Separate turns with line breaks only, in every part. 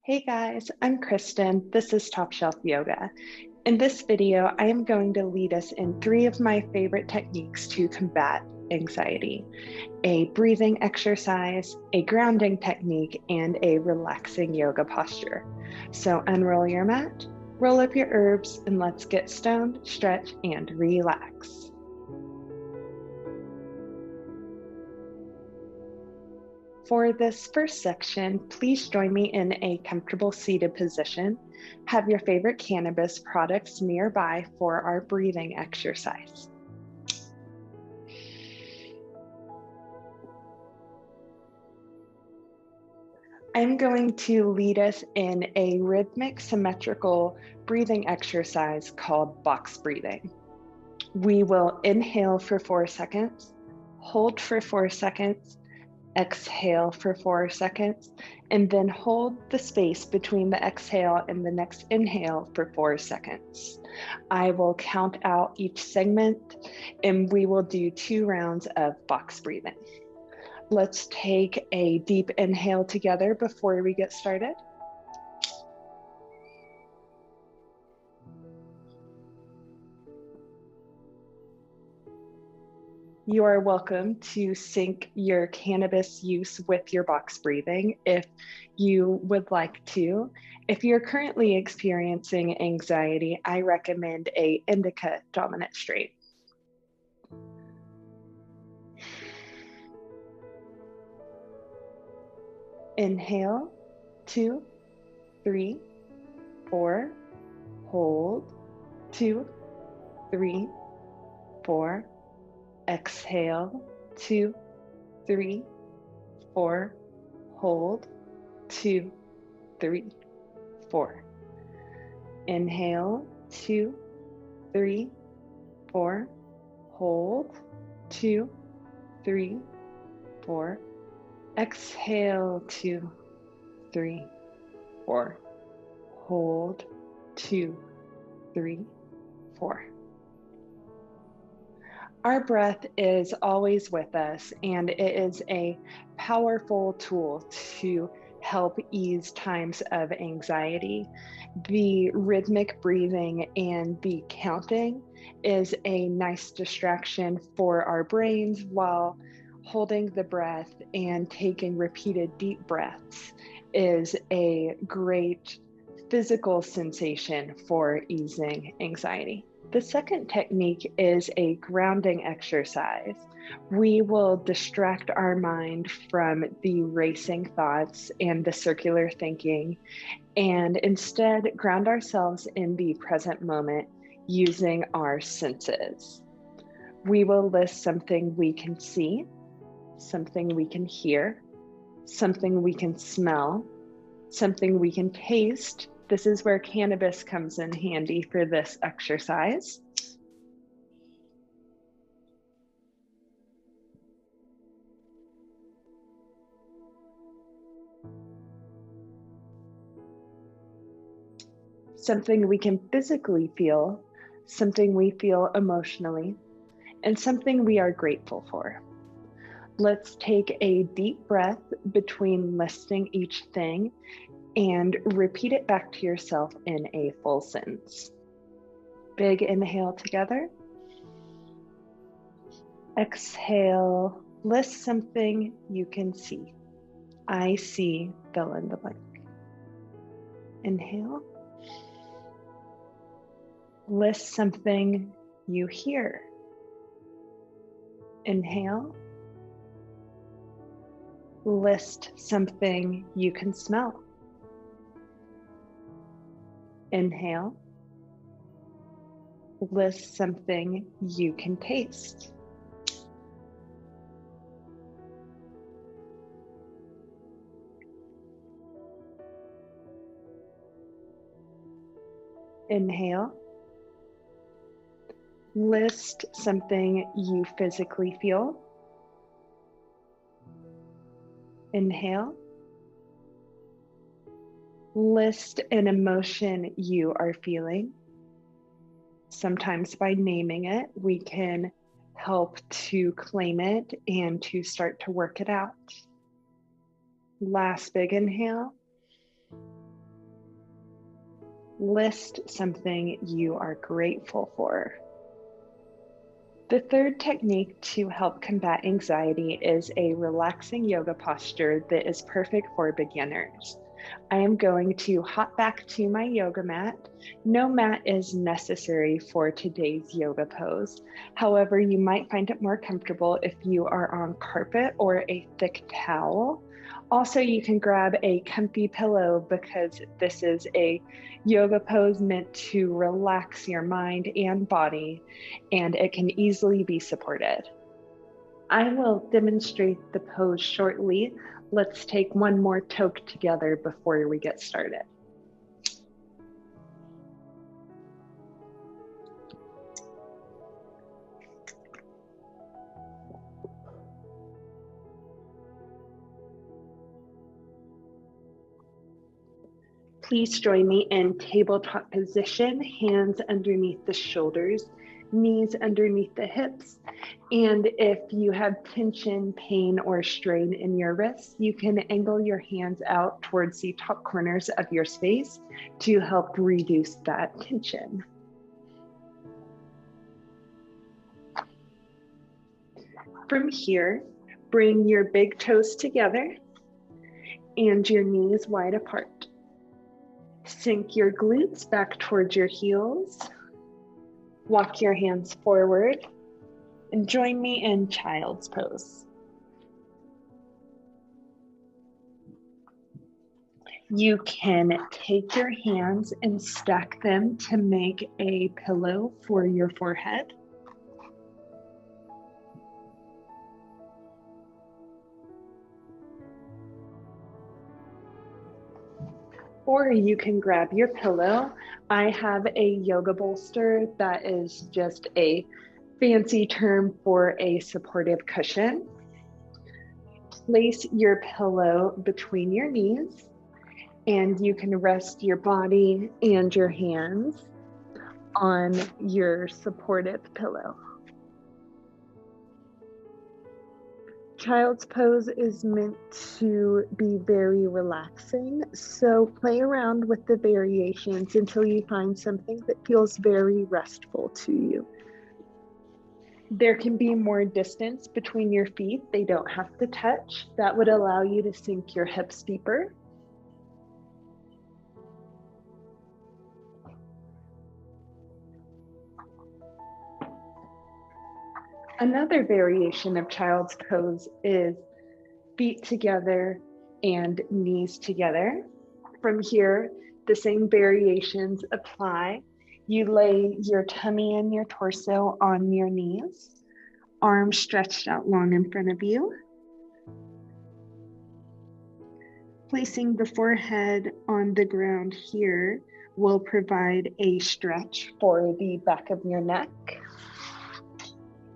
Hey guys, I'm Kristen. This is Top Shelf Yoga. In this video, I am going to lead us in 3 of my favorite techniques to combat anxiety: a breathing exercise, a grounding technique, and a relaxing yoga posture. So unroll your mat, roll up your herbs, and let's get stoned, stretch, and relax. For this first section, please join me in a comfortable seated position. Have your favorite cannabis products nearby for our breathing exercise. I'm going to lead us in a rhythmic, symmetrical breathing exercise called box breathing. We will inhale for 4 seconds, hold for 4 seconds, exhale for 4 seconds, and then hold the space between the exhale and the next inhale for 4 seconds. I will count out each segment and we will do 2 rounds of box breathing. Let's take a deep inhale together before we get started. You are welcome to sync your cannabis use with your box breathing if you would like to. If you're currently experiencing anxiety, I recommend a indica dominant strain. Inhale, 2, 3, 4, hold, 2, 3, 4, exhale, 2, 3, 4, hold, 2, 3, 4. Inhale, 2, 3, 4, hold, 2, 3, 4. Exhale, 2, 3, 4, hold, 2, 3, 4. Our breath is always with us, and it is a powerful tool to help ease times of anxiety. The rhythmic breathing and the counting is a nice distraction for our brains while holding the breath and taking repeated deep breaths is a great physical sensation for easing anxiety. The second technique is a grounding exercise. We will distract our mind from the racing thoughts and the circular thinking, and instead ground ourselves in the present moment using our senses. We will list something we can see, something we can hear, something we can smell, something we can taste. This is where cannabis comes in handy for this exercise. Something we can physically feel, something we feel emotionally, and something we are grateful for. Let's take a deep breath between listing each thing and repeat it back to yourself in a full sentence. Big inhale together. Exhale, list something you can see. I see, fill in the blank. Inhale. List something you hear. Inhale. List something you can smell. Inhale. List something you can taste. Inhale. List something you physically feel. Inhale. List an emotion you are feeling. Sometimes by naming it, we can help to claim it and to start to work it out. Last big inhale. List something you are grateful for. The third technique to help combat anxiety is a relaxing yoga posture that is perfect for beginners. I am going to hop back to my yoga mat. No mat is necessary for today's yoga pose. However, you might find it more comfortable if you are on carpet or a thick towel. Also, you can grab a comfy pillow because this is a yoga pose meant to relax your mind and body, and it can easily be supported. I will demonstrate the pose shortly. Let's take one more toke together before we get started. Please join me in tabletop position, hands underneath the shoulders, knees underneath the hips. And if you have tension, pain, or strain in your wrists, you can angle your hands out towards the top corners of your space to help reduce that tension. From here, bring your big toes together and your knees wide apart. Sink your glutes back towards your heels. Walk your hands forward and join me in child's pose. You can take your hands and stack them to make a pillow for your forehead. Or you can grab your pillow. I have a yoga bolster that is just a fancy term for a supportive cushion. Place your pillow between your knees, and you can rest your body and your hands on your supportive pillow. Child's pose is meant to be very relaxing, so play around with the variations until you find something that feels very restful to you. There can be more distance between your feet. They don't have to touch. That would allow you to sink your hips deeper. Another variation of child's pose is feet together and knees together. From here, the same variations apply. You lay your tummy and your torso on your knees, arms stretched out long in front of you. Placing the forehead on the ground here will provide a stretch for the back of your neck.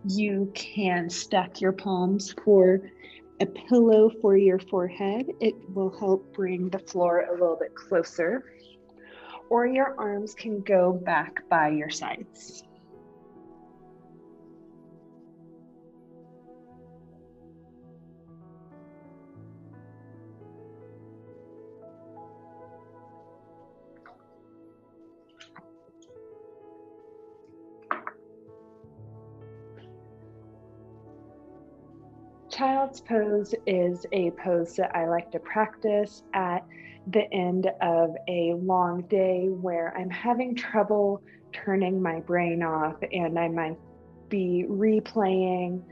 You can stack your palms for a pillow for your forehead. It will help bring the floor a little bit closer. Or your arms can go back by your sides. Child's pose is a pose that I like to practice at the end of a long day where I'm having trouble turning my brain off, and I might be replaying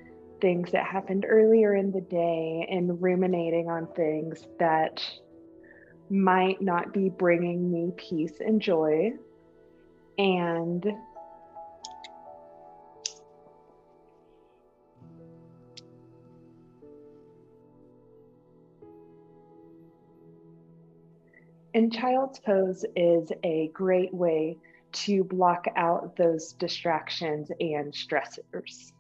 things that happened earlier in the day and ruminating on things that might not be bringing me peace and joy. And child's pose is a great way to block out those distractions and stressors.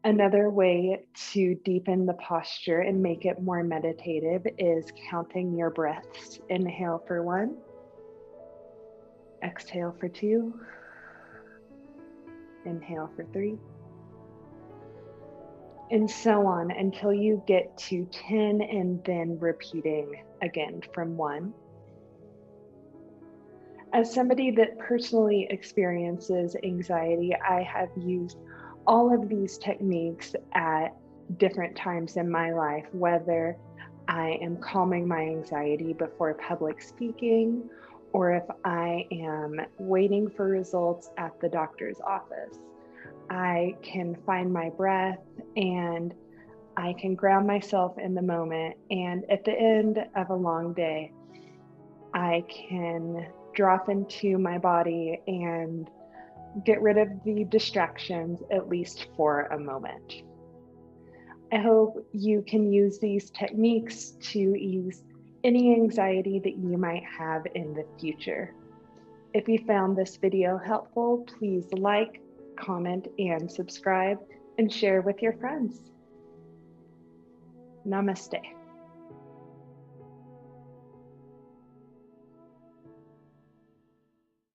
Another way to deepen the posture and make it more meditative is counting your breaths. Inhale for 1, exhale for 2, inhale for 3, and so on until you get to 10, and then repeating again from 1, As somebody that personally experiences anxiety, I have used all of these techniques at different times in my life, whether I am calming my anxiety before public speaking, or if I am waiting for results at the doctor's office. I can find my breath and I can ground myself in the moment. And at the end of a long day, I can drop into my body and get rid of the distractions, at least for a moment. I hope you can use these techniques to ease any anxiety that you might have in the future. If you found this video helpful, please like, comment, and subscribe, and share with your friends. Namaste.